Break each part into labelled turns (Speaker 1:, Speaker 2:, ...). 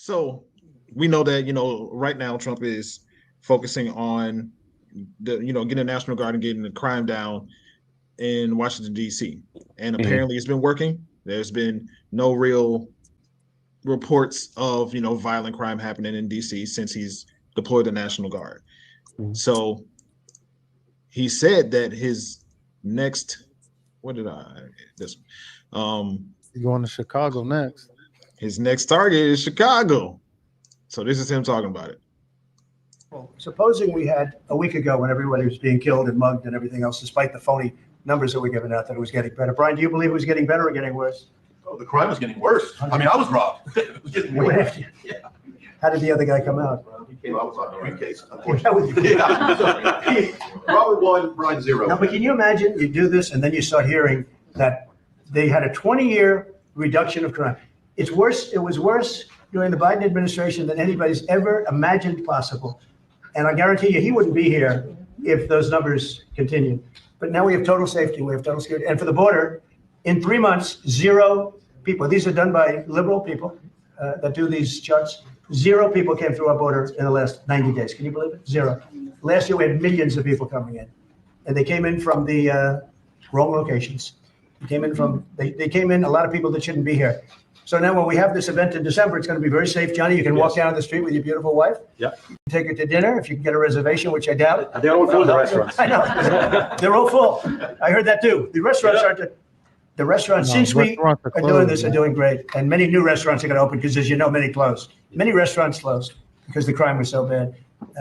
Speaker 1: So we know that right now Trump is focusing on getting the National Guard and getting the crime down in Washington D.C. And apparently it's been working. There's been no real reports of violent crime happening in D.C. since he's deployed the National Guard. So he said that his next he's
Speaker 2: going to Chicago next.
Speaker 1: His next target is Chicago. So this is him talking about it.
Speaker 3: Well, supposing we had a week ago when everybody was being killed and mugged and everything else, despite the phony numbers that were given out, that it was getting better. Brian, do you believe it was getting better or getting worse?
Speaker 4: Oh, the crime was getting worse. I mean, I was robbed. It was getting worse.
Speaker 3: Yeah. How did the other guy come out?
Speaker 4: He came out with a briefcase. Yeah. Robert 1, Brian 0.
Speaker 3: No, but can you imagine you do this and then you start hearing that they had a 20-year reduction of crime? It's worse. It was worse during the Biden administration than anybody's ever imagined possible. And I guarantee you, he wouldn't be here if those numbers continued. But now we have total safety. We have total security. And for the border, in 3 months, 0 people. These are done by liberal people that do these charts. 0 people came through our border in the last 90 days. Can you believe it? 0. Last year, we had millions of people coming in. And they came in from the wrong locations. They came in, a lot of people that shouldn't be here. So now when we have this event in December, it's going to be very safe. Johnny, you can walk down the street with your beautiful wife.
Speaker 5: Yeah.
Speaker 3: You can take her to dinner if you can get a reservation, which I doubt.
Speaker 5: They're all full, the restaurants.
Speaker 3: I know. They're all full. I heard that too. The restaurants the restaurants, since we are doing this, are doing great. And many new restaurants are going to open because, as you know, many closed. Many restaurants closed because the crime was so bad.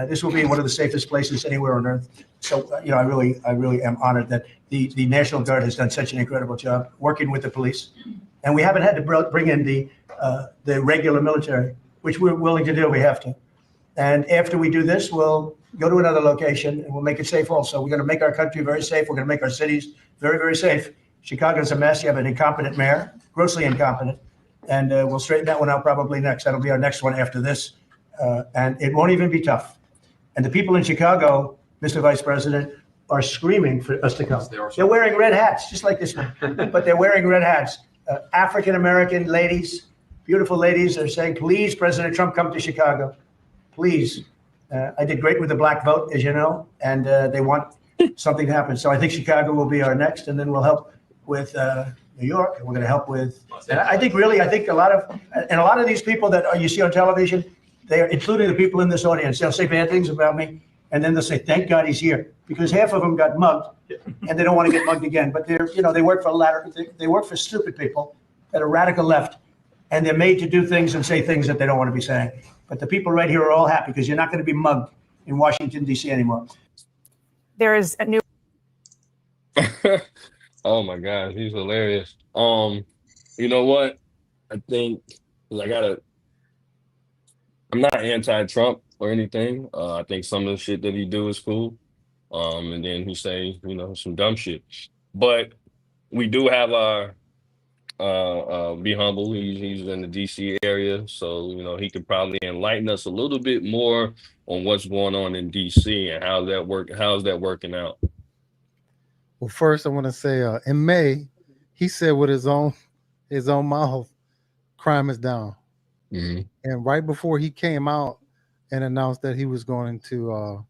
Speaker 3: This will be one of the safest places anywhere on earth. So, I really am honored that the National Guard has done such an incredible job working with the police. And we haven't had to bring in the regular military, which we're willing to do. We have to. And after we do this, we'll go to another location and we'll make it safe also. We're going to make our country very safe. We're going to make our cities very, very safe. Chicago's a mess. You have an incompetent mayor, grossly incompetent. And we'll straighten that one out probably next. That'll be our next one after this. And it won't even be tough. And the people in Chicago, Mr. Vice President, are screaming for us to come. They're wearing red hats, just like this one. But they're wearing red hats. African-American ladies, beautiful ladies, are saying, please, President Trump, come to Chicago. Please. I did great with the black vote, as you know, and they want something to happen. So I think Chicago will be our next, and then we'll help with New York, and we're going to help with. And I think a lot of these people that you see on television, they are, including the people in this audience, they'll say bad things about me, and then they'll say, thank God he's here, because half of them got mugged, and they don't want to get mugged again. But they work for stupid people that are radical left, and they're made to do things and say things that they don't want to be saying. But the people right here are all happy because you're not going to be mugged in Washington, D.C. anymore.
Speaker 6: There is a new.
Speaker 7: Oh my gosh, he's hilarious. You know what? I think I'm not anti-Trump or anything. I think some of the shit that he do is cool. And then he say, some dumb shit. But we do have our Be Humble. He's in the DC area, so he could probably enlighten us a little bit more on what's going on in DC and how's that working out.
Speaker 2: Well, first I want to say in May, he said with his own mouth, crime is down.
Speaker 7: Mm-hmm.
Speaker 2: And right before he came out and announced that he was going to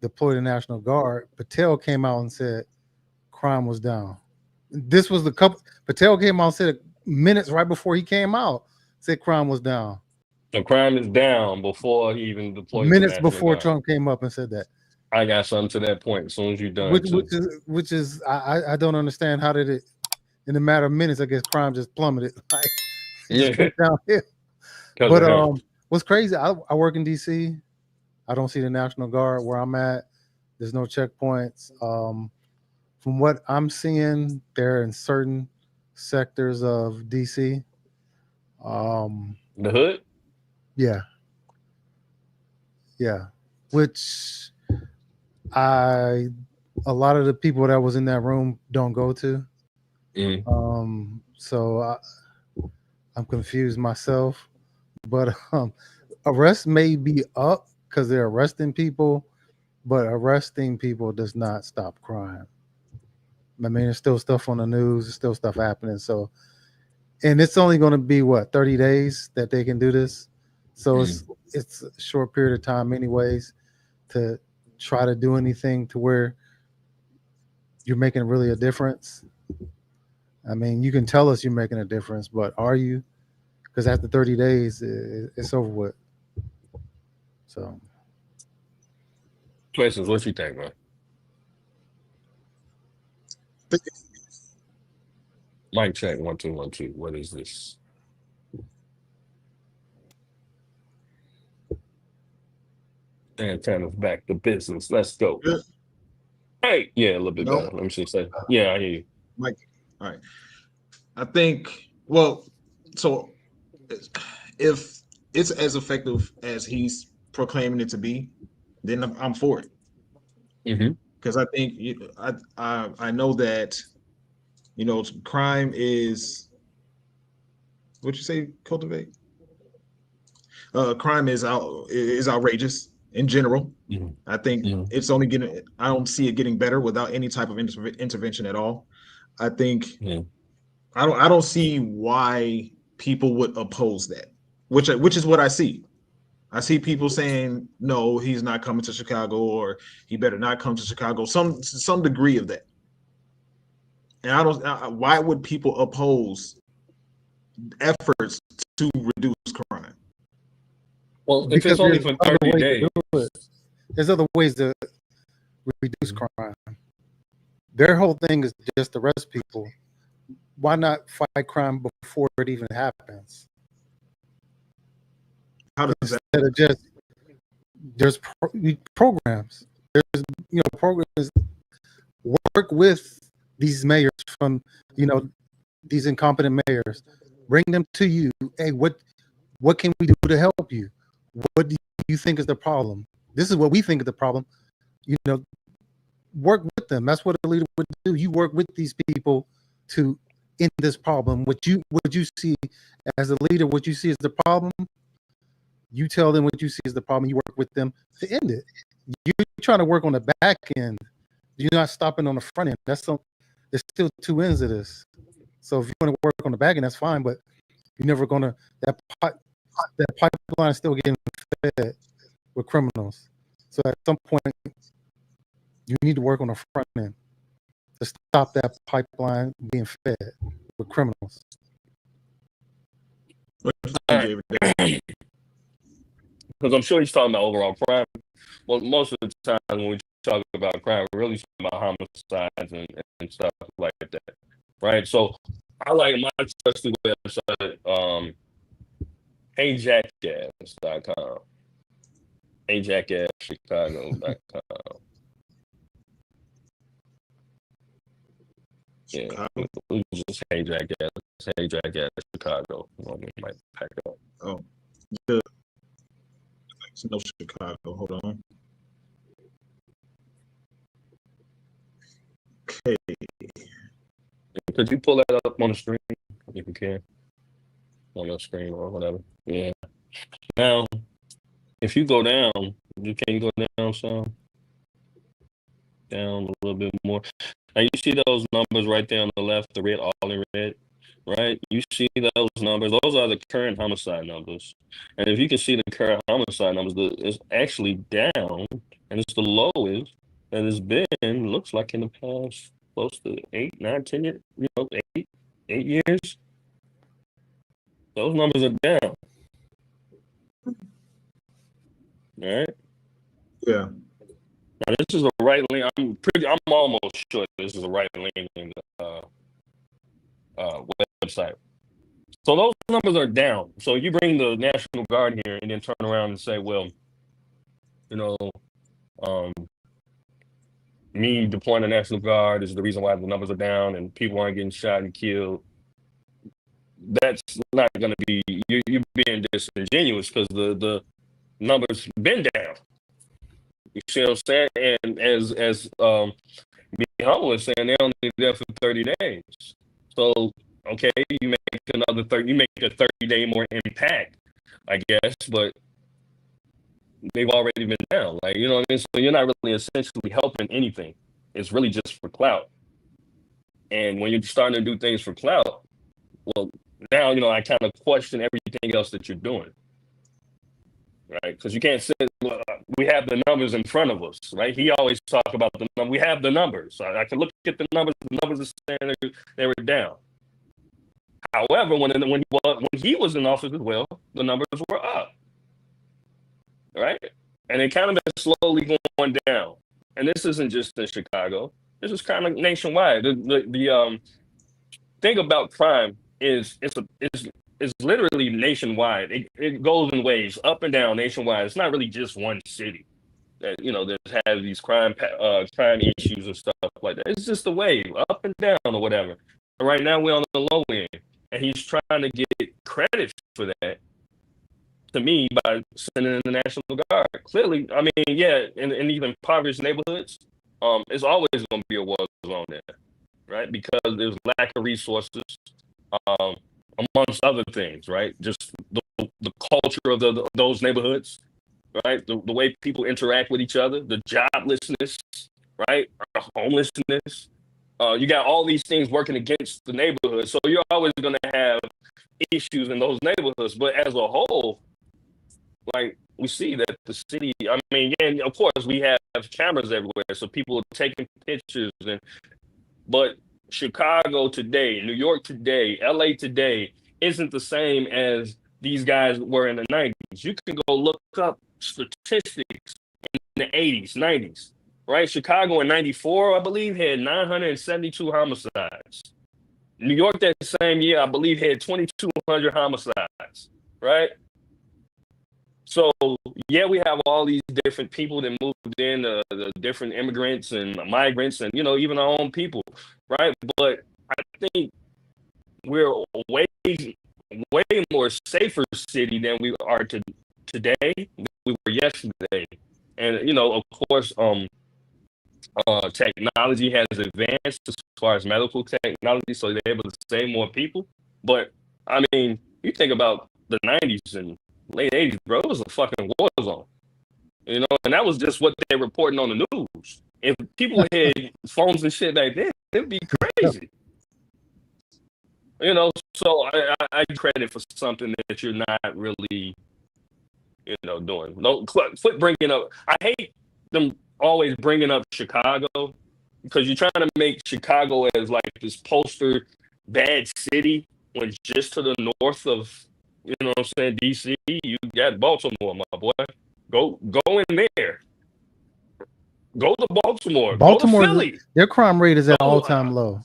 Speaker 2: deploy the National Guard, Patel came out and said crime was down. This was Patel came out and said minutes right before he came out, said crime was down.
Speaker 7: So crime is down before he even deployed.
Speaker 2: Minutes before Trump came up and said that.
Speaker 7: I got something to that point as soon as you're done.
Speaker 2: Which is I don't understand how did it in a matter of minutes, I guess crime just plummeted. Down here. But what's crazy, I work in DC. I don't see the National Guard where I'm at. There's no checkpoints. From what I'm seeing, they're in certain sectors of DC.
Speaker 7: The hood?
Speaker 2: Yeah. Which a lot of the people that was in that room don't go to. So I'm confused myself. But arrests may be up because they're arresting people, but arresting people does not stop crime. I mean, there's still stuff on the news, there's still stuff happening. So, and it's only going to be 30 days that they can do this. So it's a short period of time, anyways, to try to do anything to where you're making really a difference. I mean, you can tell us you're making a difference, but are you? Because after 30 days, it's over with. So,
Speaker 7: Questions? What you think, man? Mic check 1 2 1 2. What is this? Antenna's back to business. Let's go.
Speaker 1: Good.
Speaker 7: Hey, yeah, a little bit
Speaker 1: No.
Speaker 7: better. Let me see. Say, yeah, I hear you.
Speaker 1: Mike. All right. I think. Well, so if it's as effective as he's proclaiming it to be, then I'm for it. Because I think I know that crime is what you say cultivate. Crime is outrageous in general. I think it's only getting. I don't see it getting better without any type of intervention at all. I think I don't see why people would oppose that, which is what I see. I see people saying no, he's not coming to Chicago, or he better not come to Chicago. Some degree of that, and I don't. Why would people oppose efforts to reduce crime?
Speaker 7: Well, if it's only for 30 days,
Speaker 2: there's other ways to reduce crime. Their whole thing is just to arrest people. Why not fight crime before it even happens?
Speaker 1: How does that?
Speaker 2: Instead of just there's programs. There's programs. Work with these mayors from these incompetent mayors. Bring them to you. Hey, what can we do to help you? What do you think is the problem? This is what we think is the problem. Work with them. That's what a leader would do. You work with these people to end this problem. What you see as a leader, what you see as the problem, you tell them what you see as the problem. You work with them to end it. You're trying to work on the back end. You're not stopping on the front end. There's still two ends of this. So if you want to work on the back end, that's fine. But you're never gonna that pipeline is still getting fed with criminals. So at some point, you need to work on the front end to stop that pipeline being fed with criminals.
Speaker 7: Because I'm sure he's talking about overall crime. Well, most of the time when we talk about crime, we're really talking about homicides and stuff like that, right? So I like my trusty website, HeyJackass.com, HeyJackassChicago.com. Yeah, we just HeyJackass Chicago. Well, we might pack up.
Speaker 1: Oh, no Chicago. Hold on. Okay.
Speaker 7: Could you pull that up on the screen if you can? On the screen or whatever. Yeah. Now, if you go down, can you go down some? Down a little bit more. Now you see those numbers right there on the left, the red, all in red, right? You see those numbers. Those are the current homicide numbers. And if you can see the current homicide numbers, it's actually down, and it's the lowest that it's been, looks like in the past close to 8, 9, 10 years, 8 years. Those numbers are down. All right.
Speaker 1: Yeah.
Speaker 7: Now this is a right link. I'm almost sure this is a right link in the website. So those numbers are down. So you bring the National Guard here and then turn around and say, well, me deploying the National Guard is the reason why the numbers are down and people aren't getting shot and killed. That's not going to be, you're being disingenuous because the numbers been down. You see what I'm saying? And as Bill was saying, they're only there for 30 days. So, okay, you make another 30, you make a 30-day more impact, I guess, but they've already been down. Like, you know what I mean? So you're not really essentially helping anything. It's really just for clout. And when you're starting to do things for clout, well, now, I kind of question everything else that you're doing. right? Because you can't say we have the numbers in front of us, right? He always talk about the number. We have the numbers. I can look at the numbers. The numbers are saying they were down. However, when he was in office as well, the numbers were up, right? And it kind of been slowly going down. And this isn't just in Chicago. This is kind of nationwide. The thing about crime is it's literally nationwide. It goes in waves, up and down, nationwide. It's not really just one city that that has these crime issues and stuff like that. It's just a wave, up and down or whatever. And right now we're on the low end, and he's trying to get credit for that to me by sending in the National Guard. Clearly, I mean, yeah, in these impoverished neighborhoods, it's always going to be a war zone there, right? Because there's lack of resources, amongst other things, right? Just the culture of those neighborhoods, right? The way people interact with each other, the joblessness, right? Homelessness. You got all these things working against the neighborhood. So you're always going to have issues in those neighborhoods. But as a whole, like, we see that the city, I mean, and of course we have cameras everywhere, so people are taking pictures, but Chicago today, New York today, LA today isn't the same as these guys were in the 90s. You can go look up statistics in the 80s, 90s, right? Chicago in 94, I believe, had 972 homicides. New York that same year, I believe, had 2,200 homicides, right? So, yeah, we have all these different people that moved in, the different immigrants and migrants and, even our own people, right? But I think we're way more safer city than we are today. We were yesterday. And, of course, technology has advanced as far as medical technology, so they're able to save more people. But, I mean, you think about the 90s and late 80s, bro, it was a fucking war zone. And that was just what they're reporting on the news. If people had phones and shit back then, it'd be crazy. So I credit for something that you're not really, doing. No, quit bringing up. I hate them always bringing up Chicago, because you're trying to make Chicago as like this poster bad city when just to the north of, DC, you got Baltimore, my boy. Go in there. Go to Baltimore.
Speaker 2: Baltimore,
Speaker 7: go to Philly.
Speaker 2: Their crime rate is at all-time low.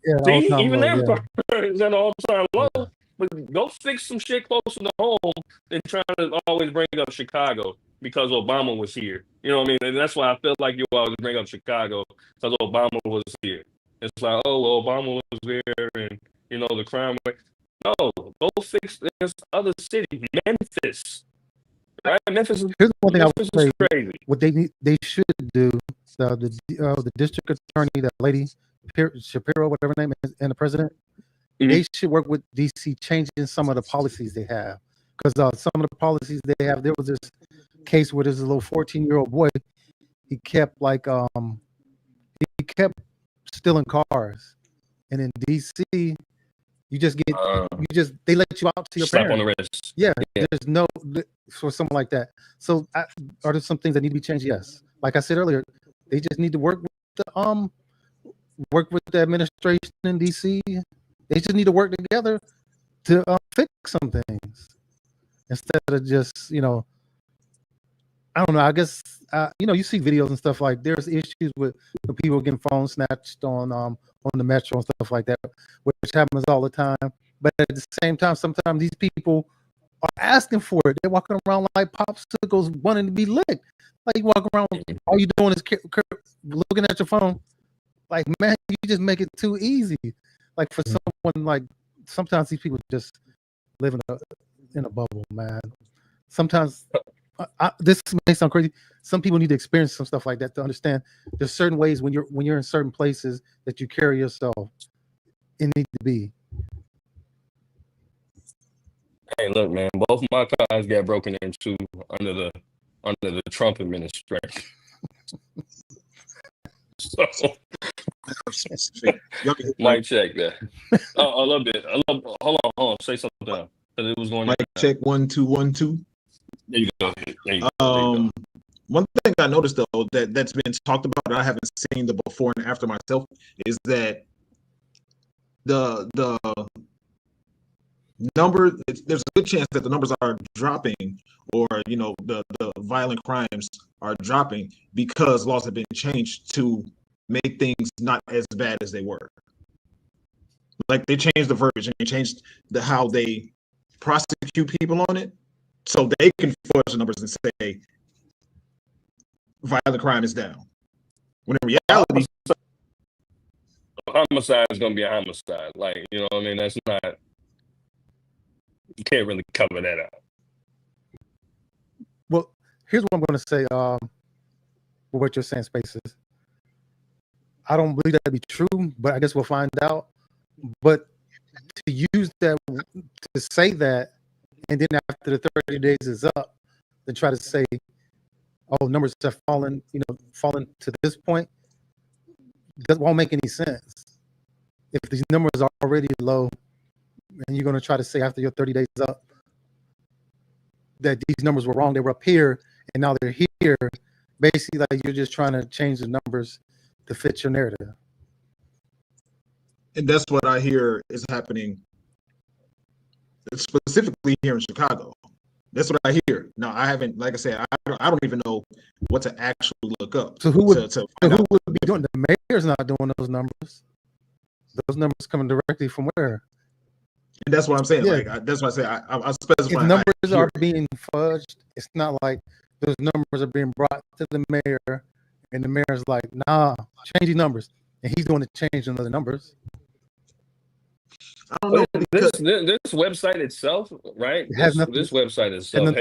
Speaker 7: Yeah, see, even their crime is at all-time low. But go fix some shit closer to home than trying to always bring up Chicago because Obama was here. You know what I mean? And that's why I feel like you always bring up Chicago, because Obama was here. It's like, oh, well, Obama was there, and the crime rate. No, go fix this other city, Memphis. Right? Memphis is,
Speaker 2: here's one thing I would say.
Speaker 7: Crazy.
Speaker 2: What they should do, the district attorney, that lady Shapiro, whatever her name is, and the president, they should work with DC, changing some of the policies they have. Because some of the policies they have, there was this case where there's a little 14-year-old boy. He kept stealing cars, and in DC, they let you out to your
Speaker 7: slap
Speaker 2: parents.
Speaker 7: On the wrist.
Speaker 2: Yeah, there's no for something like that. So, are there some things that need to be changed? Yes. Like I said earlier, they just need to work with the administration in DC. They just need to work together to fix some things instead of just I don't know. I guess you see videos and stuff like there's issues with the people getting phones snatched on the metro and stuff like that, which happens all the time. But at the same time, sometimes these people are asking for it. They're walking around like popsicles, wanting to be licked. Like you walk around, all you doing is looking at your phone. Like, man, you just make it too easy. Like for someone, like sometimes these people just live in a bubble, man. Sometimes this may sound crazy. Some people need to experience some stuff like that to understand there's certain ways when you're in certain places that you carry yourself. It needs to be.
Speaker 7: Hey, look, man, both my cars got broken into under the Trump administration. So, mic check that. A little bit. Hold on. Say something. Because it was going.
Speaker 1: Mic check 1 2 1 2.
Speaker 7: There you go. There you go.
Speaker 1: One thing I noticed though that's been talked about, and I haven't seen the before and after myself, is that the number, there's a good chance that the numbers are dropping, or the violent crimes are dropping because laws have been changed to make things not as bad as they were. Like they changed the verbiage and they changed how they prosecute people on it, so they can fudge the numbers and say violent crime is down. When in reality,
Speaker 7: homicide is going to be a homicide. Like, you know what I mean? That's not, you can't really cover that up.
Speaker 2: Well, here's what I'm going to say. For what you're saying, Spaces. I don't believe that to be true, but I guess we'll find out. But to use that, to say that, and then after the 30 days is up, then try to say, oh, numbers have fallen to this point, that won't make any sense. If these numbers are already low, and you're going to try to say after your 30 days up that these numbers were wrong, they were up here, and now they're here, basically like you're just trying to change the numbers to fit your narrative.
Speaker 1: And that's what I hear is happening specifically here in Chicago. That's what I hear. Now, I haven't, like I said, I don't even know what to actually look up.
Speaker 2: So who would be doing? The mayor's not doing those numbers. Those numbers coming directly from where?
Speaker 1: And that's what I'm saying.
Speaker 2: Yeah.
Speaker 1: Like that's why I say I specify.
Speaker 2: If numbers are being fudged, it's not like those numbers are being brought to the mayor, and the mayor's like, "Nah, change these numbers," and he's doing the change in other numbers.
Speaker 1: I don't know.
Speaker 7: This website itself, right? This website itself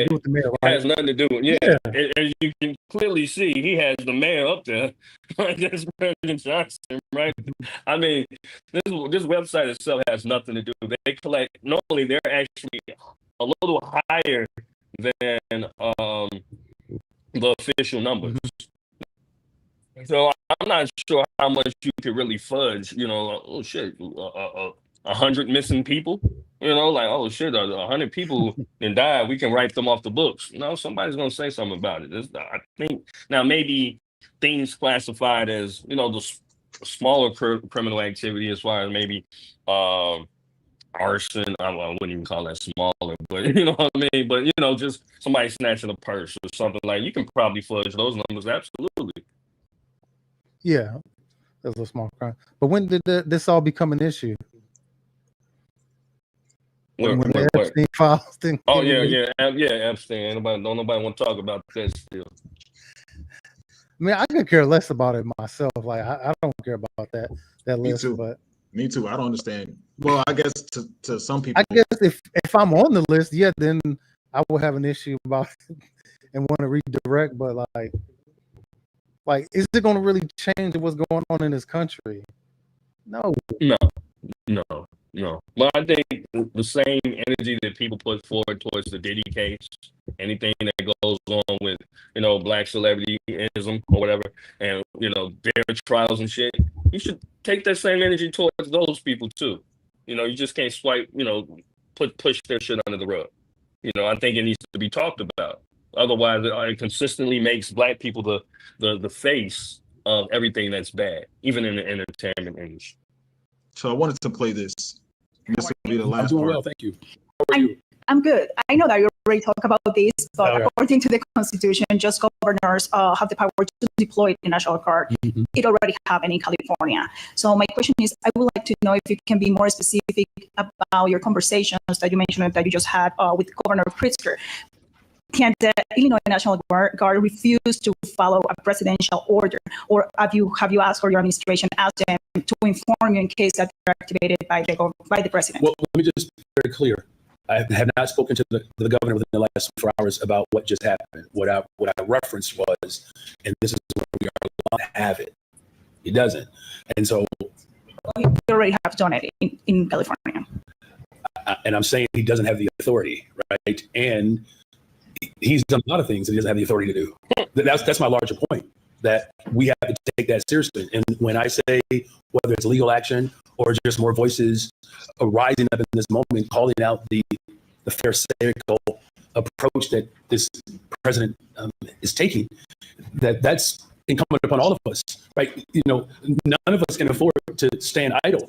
Speaker 7: has nothing to do with As you can clearly see, he has the mayor up there, against President Johnson, right? I mean, this website itself has nothing to do. They collect. Normally, they're actually a little higher than the official numbers. So I'm not sure how much you could really fudge. Oh shit. 100 missing people, like, oh shit, 100 people and died, we can write them off the books. No, somebody's gonna say something about it. I think now maybe things classified as the smaller criminal activity, as far as maybe arson. I wouldn't even call that smaller, but you know what I mean. But just somebody snatching a purse or something, like, you can probably fudge those numbers. Absolutely.
Speaker 2: Yeah, that's a small crime. But when did this all become an issue? When the Epstein files didn't.
Speaker 7: Oh yeah, Epstein. Don't nobody want to talk about that still.
Speaker 2: I mean, I could care less about it myself. Like, I don't care about that list.
Speaker 1: Me too. I don't understand. Well, I guess to some people.
Speaker 2: I guess if I'm on the list, yeah, then I would have an issue about it and want to redirect. But like, is it going to really change what's going on in this country? No.
Speaker 7: But I think the same energy that people put forward towards the Diddy case, anything that goes on with, black celebrityism or whatever, and, their trials and shit, you should take that same energy towards those people too. You just can't swipe, push their shit under the rug. I think it needs to be talked about. Otherwise, it consistently makes black people the face of everything that's bad, even in the entertainment industry.
Speaker 1: So I wanted to play this. This will be the last part.
Speaker 5: Well, thank you. How are you?
Speaker 6: I'm good. I know that you already talked about this, but according to the Constitution, just governors have the power to deploy the National Guard. Mm-hmm. It already happened in California. So my question is, I would like to know if you can be more specific about your conversations that you mentioned that you just had with Governor Pritzker. Can the Illinois National Guard refuse to follow a presidential order, or have you asked, or your administration asked them to inform you in case that they're activated by the president?
Speaker 5: Well, let me just be very clear. I have not spoken to the governor within the last 24 hours about what just happened. What I referenced was, and this is where we are allowed to have it. He doesn't, and so
Speaker 6: you already have done it in California.
Speaker 5: And I'm saying he doesn't have the authority, right? And he's done a lot of things that he doesn't have the authority to do. That's my larger point, that we have to take that seriously. And when I say whether it's legal action or just more voices rising up in this moment, calling out the pharisaical approach that this president is taking, that's incumbent upon all of us, right? You know, none of us can afford to stand idle.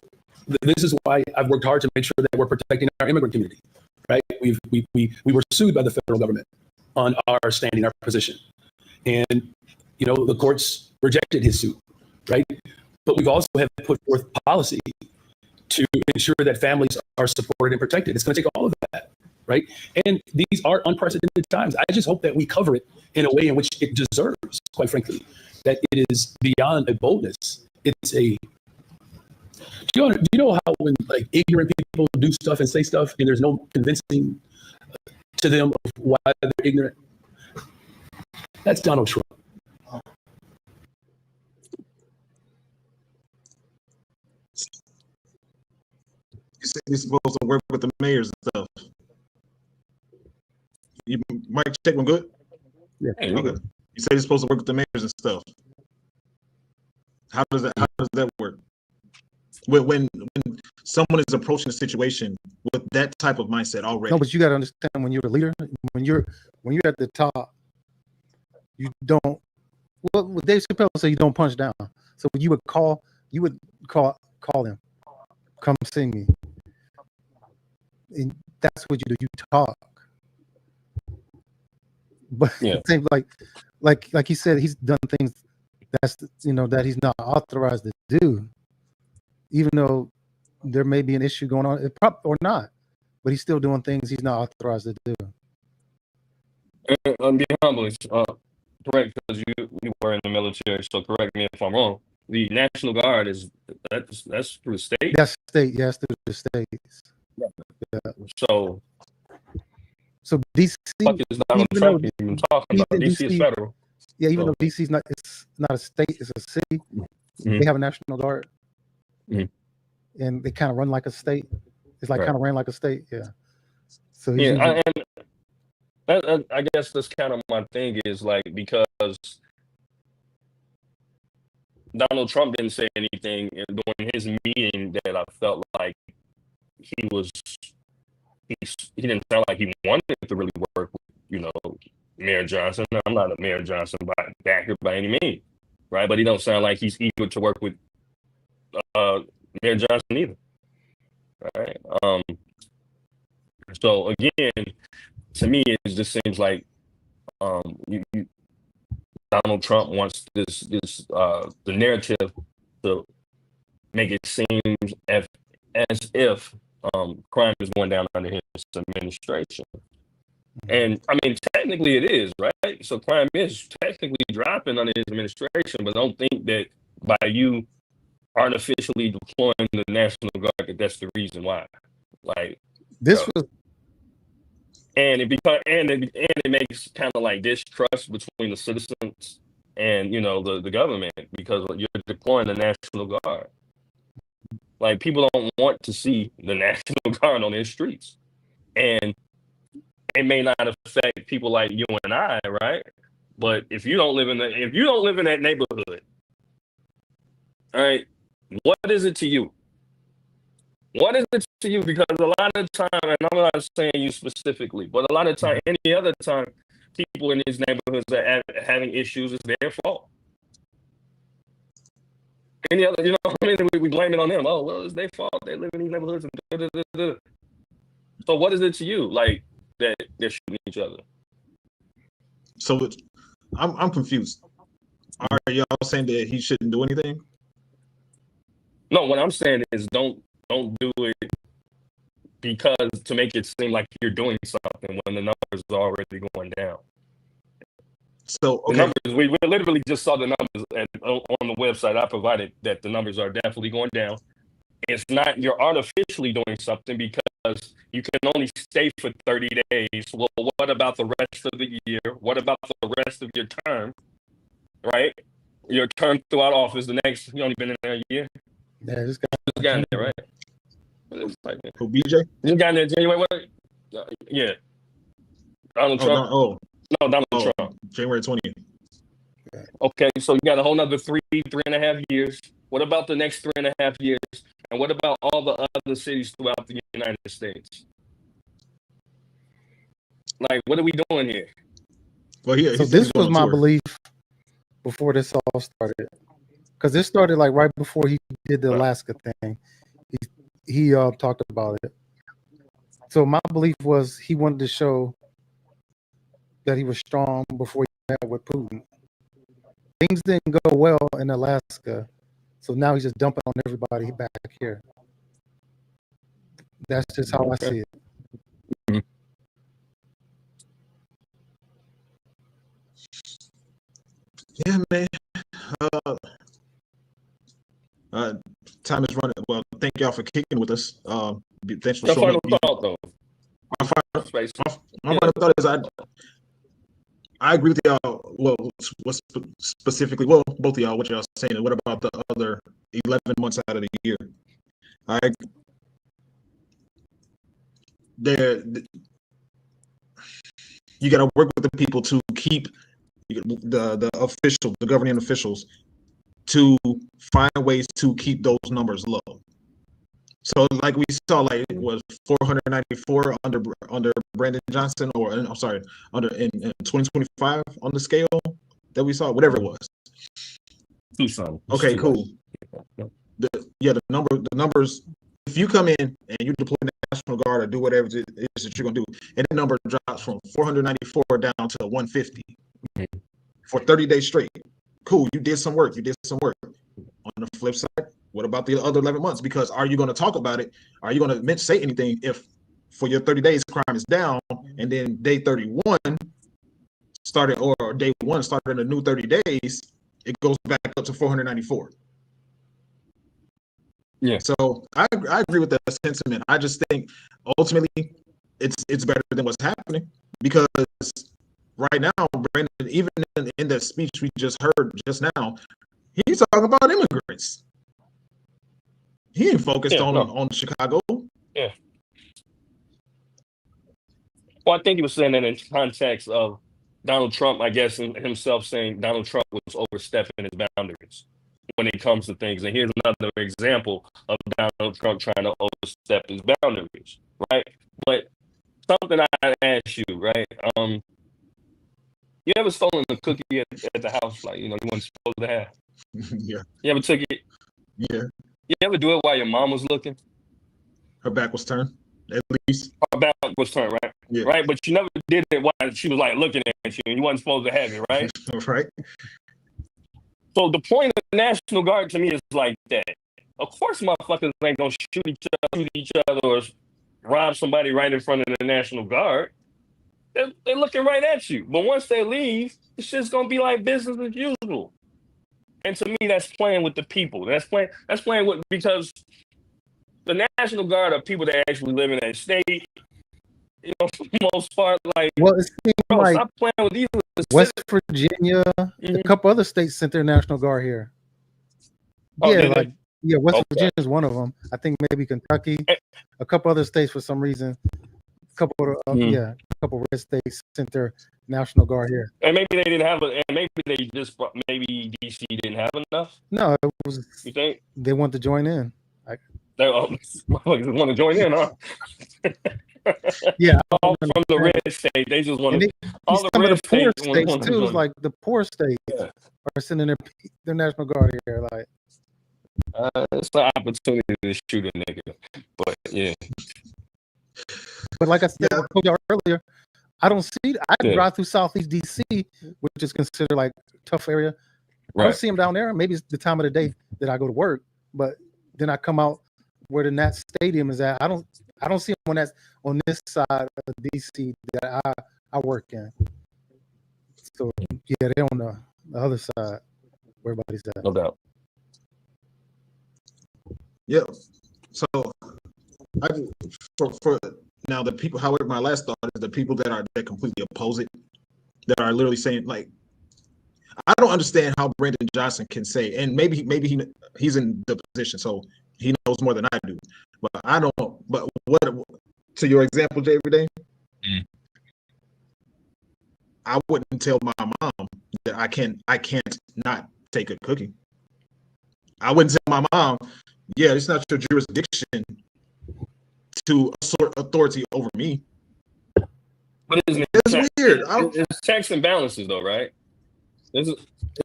Speaker 5: This is why I've worked hard to make sure that we're protecting our immigrant community, right? We were sued by the federal government on our standing, our position. And, you know, the courts rejected his suit, right? But we've also have put forth policy to ensure that families are supported and protected. It's going to take all of that, right? And these are unprecedented times. I just hope that we cover it in a way in which it deserves, quite frankly, that it is beyond a boldness. It's a, do you know how when like ignorant people do stuff and say stuff and there's no convincing to them of why they're ignorant? That's Donald Trump.
Speaker 1: You said you're supposed to work with the mayors and stuff. You mic check one good?
Speaker 5: Yeah.
Speaker 1: Okay. You said you're supposed to work with the mayors and stuff. How does that work? When someone is approaching a situation with that type of mindset already.
Speaker 2: No, but you got to understand, when you're a leader, when you're at the top, you don't. Well, Dave Chappelle said you don't punch down. So you would call him, come see me, and that's what you do. You talk. But it seems like he said, he's done things that he's not authorized to do, even though there may be an issue going on, or not, but he's still doing things he's not authorized to do.
Speaker 7: And be humble, correct, because you were in the military, so correct me if I'm wrong. The National Guard that's through the state.
Speaker 2: That's state, yes, through the states. Yeah. So DC,
Speaker 7: fuck is Donald Trump even talking about? DC is federal.
Speaker 2: Yeah, even though DC's not, it's not a state, it's a city. They have a National Guard, and they kind of run like a state. It's like kind of ran like a state, yeah. So
Speaker 7: I guess that's kind of my thing is like, because Donald Trump didn't say anything during his meeting that I felt like he didn't sound like he wanted to really work with, Mayor Johnson. I'm not a Mayor Johnson backer by any means, right? But he don't sound like he's eager to work with Mayor Johnson either, right? So again, to me, it just seems like Donald Trump wants the narrative to make it seem as if crime is going down under his administration. And I mean, technically it is, right? So crime is technically dropping under his administration, but don't think that by you artificially deploying the National Guard, that's the reason why. Like
Speaker 2: this was,
Speaker 7: and it makes kind of like distrust between the citizens and the government, because you're deploying the National Guard. Like, people don't want to see the National Guard on their streets, and it may not affect people like you and I, right? But if you don't live in that neighborhood, all right, what is it to you? What is it to you? Because a lot of time, and I'm not saying you specifically, but a lot of time, any other time, people in these neighborhoods are having issues, is their fault. Any other, we blame it on them. Oh, well, it's their fault. They live in these neighborhoods. And So what is it to you, like, that they're shooting each other?
Speaker 1: So I'm confused. Are y'all saying that he shouldn't do anything?
Speaker 7: No, what I'm saying is don't do it because to make it seem like you're doing something when the numbers are already going down.
Speaker 1: So okay.
Speaker 7: The numbers, we literally just saw the numbers on the website I provided, that the numbers are definitely going down. It's not you're artificially doing something because you can only stay for 30 days. Well, what about the rest of the year? What about the rest of your term? Right? Your term throughout office, you only been in there a year.
Speaker 2: Yeah, this guy
Speaker 7: in there, right?
Speaker 1: Who, BJ?
Speaker 7: This guy in there, January what? Yeah. Donald Trump. No, Donald Trump.
Speaker 1: January 20th.
Speaker 7: Okay, so you got a whole nother 3.5 years. What about the next 3.5 years? And what about all the other cities throughout the United States? Like, what are we doing here?
Speaker 1: Well, yeah.
Speaker 2: So this was my belief before this all started, because this started like right before he did the Alaska thing. He talked about it. So my belief was he wanted to show that he was strong before he met with Putin. Things didn't go well in Alaska, so now he's just dumping on everybody back here. That's just how I see it.
Speaker 1: Yeah, man. Time is running. Well, thank y'all for kicking with us. Thanks for
Speaker 7: Your
Speaker 1: showing
Speaker 7: final
Speaker 1: up.
Speaker 7: thought, though.
Speaker 1: My final thought is I agree with y'all. Well, specifically, well, both of y'all, what y'all saying, and what about the other 11 months out of the year? You got to work with the people to keep the governing officials to find ways to keep those numbers low. So, like we saw, like it was 494 under Brandon Johnson, or I'm sorry, in 2025 on the scale that we saw, whatever it was.
Speaker 7: Tucson.
Speaker 1: Okay, cool. The numbers. If you come in and you deploy the National Guard or do whatever it is that you're gonna do, and the number drops from 494 down to 150 for 30 days straight, cool. You did some work. On the flip side, what about the other 11 months? Because are you going to talk about it? Are you going to say anything if for your 30 days crime is down, and then day 31 started, or day 1 started in a new 30 days, it goes back up to 494?
Speaker 7: Yeah.
Speaker 1: So I agree with that sentiment. I just think ultimately it's better than what's happening, because right now, Brandon, even in the speech we just heard just now, he's talking about immigrants. He ain't focused on Chicago.
Speaker 7: Yeah. Well, I think he was saying that in context of Donald Trump, I guess, and himself saying Donald Trump was overstepping his boundaries when it comes to things. And here's another example of Donald Trump trying to overstep his boundaries, right? But something I ask you, right? You ever stolen a cookie at the house, like, you weren't supposed to have?
Speaker 1: Yeah.
Speaker 7: You ever took it?
Speaker 1: Yeah.
Speaker 7: You ever do it while your mom was looking?
Speaker 1: Her back was turned, at least.
Speaker 7: Her back was turned, right?
Speaker 1: Yeah.
Speaker 7: Right, but you never did it while she was like looking at you, and you wasn't supposed to have it, right?
Speaker 1: Right.
Speaker 7: So the point of the National Guard to me is like that. Of course, motherfuckers ain't gonna shoot each other or rob somebody right in front of the National Guard. They're looking right at you. But once they leave, it's just gonna be like business as usual. And to me, that's playing with the people. That's playing with, because the National Guard are people that actually live in that state. For the most part, like,
Speaker 2: well, it seems like
Speaker 7: stop playing with these.
Speaker 2: West Virginia, a couple other states sent their National Guard here. West Virginia is one of them. I think maybe Kentucky, a couple other states for some reason. A couple red states sent their National Guard here.
Speaker 7: And maybe they didn't have it, and maybe DC didn't have enough.
Speaker 2: No, it was. You think they want to join in?
Speaker 7: They want to join in, huh?
Speaker 2: Yeah,
Speaker 7: all from the red state. They just want to. All the red
Speaker 2: poor states too. Like the poor states are sending their National Guard here. Like,
Speaker 7: it's an opportunity to shoot a nigga, but yeah.
Speaker 2: But like I said, I told you earlier, I don't see. I drive through Southeast DC, which is considered like a tough area. Right. I don't see them down there. Maybe it's the time of the day that I go to work, but then I come out where the Nat Stadium is at. I don't see them on this side of DC that I work in. So yeah, they're on the other side where everybody's at.
Speaker 7: No doubt.
Speaker 1: Yeah. So for now, the people. However, my last thought is the people that completely oppose it, that are literally saying, like, I don't understand how Brandon Johnson can say, and maybe he's in the position, so he knows more than I do. But I don't. But what to your example, Jay, every day, I wouldn't tell my mom that I can't not take a cookie. I wouldn't tell my mom, yeah, it's not your jurisdiction to assert authority over me.
Speaker 7: But isn't it?
Speaker 1: It's weird.
Speaker 7: It's checks and balances, though, right? That's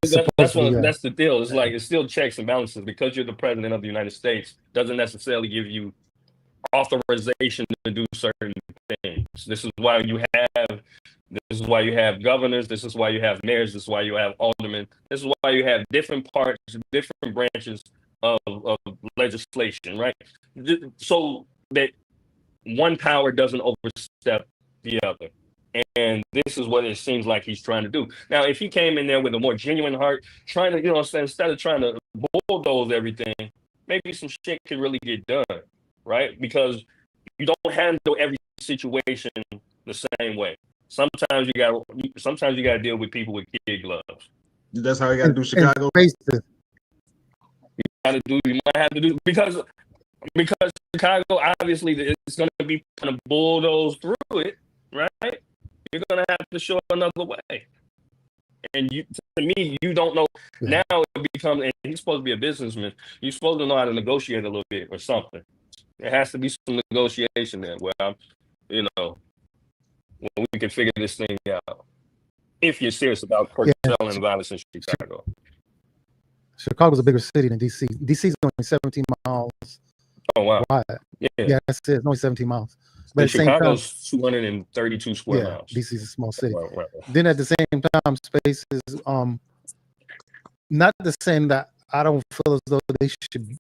Speaker 2: Supposedly, yeah.
Speaker 7: that's the deal. It's like it's still checks and balances because you're the president of the United States doesn't necessarily give you authorization to do certain things. This is why you have governors. This is why you have mayors. This is why you have aldermen. This is why you have different parts, different branches of legislation, right? So that one power doesn't overstep the other. And this is what it seems like he's trying to do. Now, if he came in there with a more genuine heart, trying to, instead of trying to bulldoze everything, maybe some shit could really get done, right? Because you don't handle every situation the same way. Sometimes you got to deal with people with kid gloves.
Speaker 1: That's how you got to do Chicago.
Speaker 7: You might have to do because Chicago obviously it's going to be kind of bulldozed through it, right? You're going to have to show another way. And to me, you don't know. Now it becomes, and he's supposed to be a businessman. You're supposed to know how to negotiate a little bit or something. There has to be some negotiation there where, when we can figure this thing out. If you're serious about curtailing violence in Chicago.
Speaker 2: Chicago's a bigger city than DC. DC is only 17 miles.
Speaker 7: Oh, wow.
Speaker 2: Wide.
Speaker 7: Yeah,
Speaker 2: that's it. It's only 17 miles. But
Speaker 7: Chicago's 232 square miles.
Speaker 2: DC is a small city.
Speaker 7: Right.
Speaker 2: Then at the same time, space is not the same that I don't feel as though they should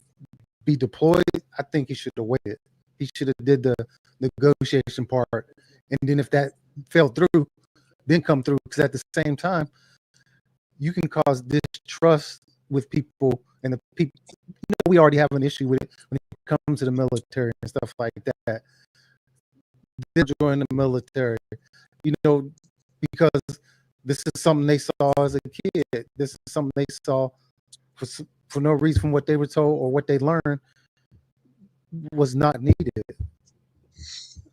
Speaker 2: be deployed. I think he should have waited. He should have did the negotiation part, and then if that fell through, then come through. Because at the same time, you can cause distrust with people, and the people. We already have an issue with it when it comes to the military and stuff like that. They join the military, because this is something they saw as a kid. This is something they saw for no reason from what they were told or what they learned was not needed.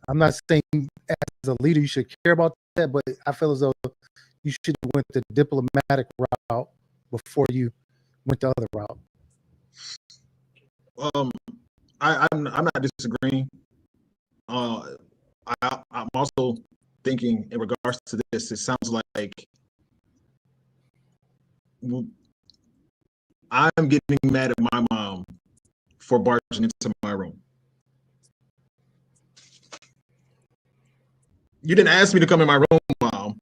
Speaker 2: I'm not saying as a leader you should care about that, but I feel as though you should have went the diplomatic route before you went the other route.
Speaker 1: I'm not disagreeing. I'm also thinking in regards to this, it sounds like I'm getting mad at my mom for barging into my room. You didn't ask me to come in my room, Mom.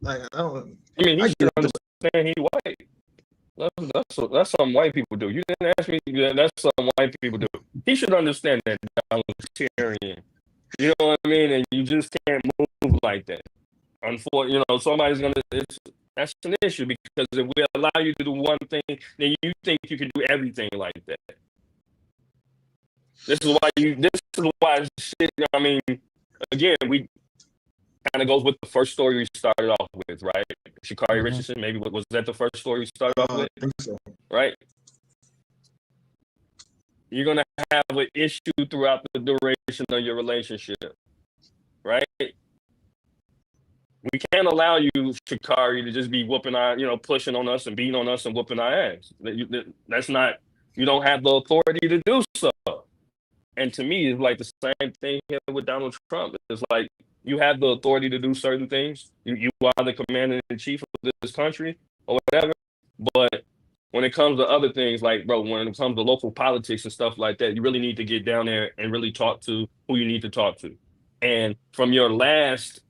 Speaker 1: Like, I don't.
Speaker 7: I mean, he should understand he's white. That's something white people do. You didn't ask me. That's something white people do. He should understand that I was Tyrion. You know what I mean? And you just can't move like that. Unfortunately, somebody's gonna. That's an issue because if we allow you to do one thing, then you think you can do everything like that. This is why shit. I mean, again, we kind of goes with the first story we started off with, right? Sha'Carri Richardson, maybe was that the first story we started off with?
Speaker 1: I think so.
Speaker 7: Right? You're gonna have an issue throughout the duration of your relationship, right? We can't allow you, Sha'Carri, to just be whooping our, pushing on us and beating on us and whooping our ass. That's not. You don't have the authority to do so. And to me, it's like the same thing here with Donald Trump. It's like you have the authority to do certain things. You are the commander in chief of this country or whatever. But when it comes to other things, like, bro, when it comes to local politics and stuff like that, you really need to get down there and really talk to who you need to talk to. And from your last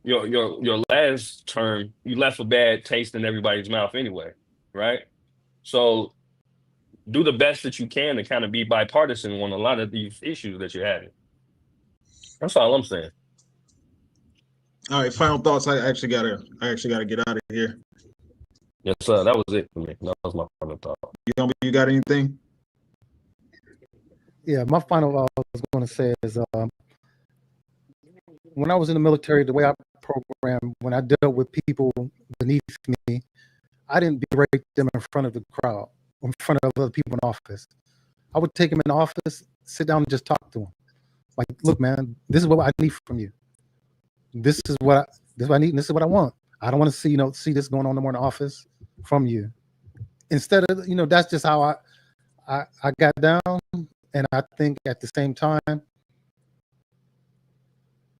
Speaker 7: your last term, you left a bad taste in everybody's mouth anyway, right? So do the best that you can to kind of be bipartisan on a lot of these issues that you're having. That's all I'm saying.
Speaker 1: All right, final thoughts. I actually gotta get out of here.
Speaker 7: Yes, sir. That was it for me. That was my final thought.
Speaker 1: You got anything?
Speaker 2: Yeah, my final I was going to say is when I was in the military, the way I programmed, when I dealt with people beneath me, I didn't berate them in front of the crowd, in front of other people in office. I would take them in the office, sit down and just talk to them. Like, look, man, this is what I need from you. This is what I need, and this is what I want. I don't want to see this going on no more in the office from you. Instead of, that's just how I got down. And I think at the same time,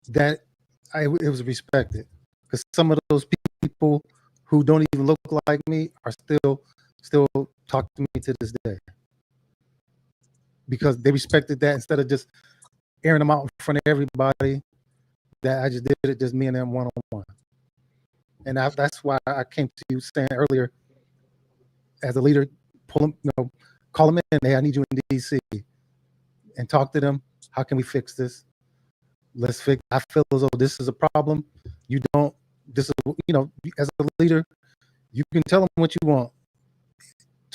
Speaker 2: that it was respected, because some of those people who don't even look like me are still talk to me to this day, because they respected that instead of just airing them out in front of everybody. That I just did it, just me and them one on one. And that's why I came to you saying earlier, as a leader, pull them, call them in. Hey, I need you in DC, and talk to them. How can we fix this? Let's fix. I feel as though this is a problem. You don't. This is, as a leader, you can tell them what you want.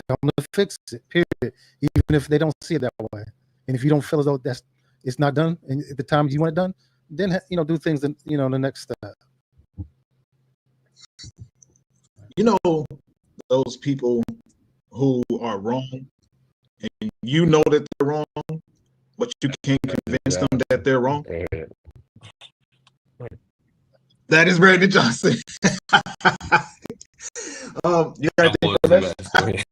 Speaker 2: Tell them to fix it. Period. Even if they don't see it that way, and if you don't feel as though it's not done, and at the time you want it done, then do things. The next step.
Speaker 1: Those people who are wrong, and that they're wrong, but you can't convince them that they're wrong. That is Brandon Johnson. You got anything for that?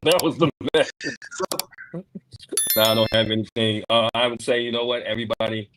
Speaker 7: That was the best. No, I don't have anything. I would say, everybody,